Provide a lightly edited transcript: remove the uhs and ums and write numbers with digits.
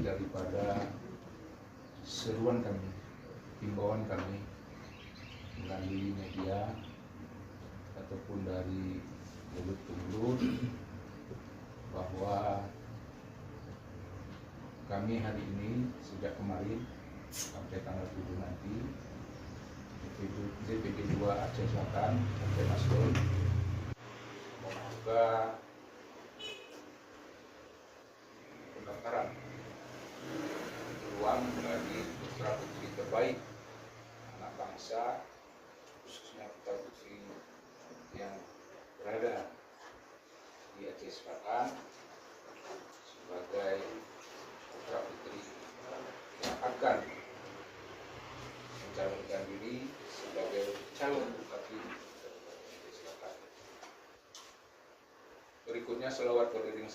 daripada seruan kami, himbauan kami melalui media ataupun dari mulut ke mulut bahwa kami hari ini sejak kemarin sampai tanggal 7 nanti DPD 2 Aceh Selatan sampai Masdol membuka pendaftaran peluang bagi putra putri terbaik anak bangsa, khususnya putra putri yang berada di Aceh Selatan sebagai putra putri yang akan mencalonkan diri sebagai calon bupati Aceh Selatan. Berikutnya selawat beriring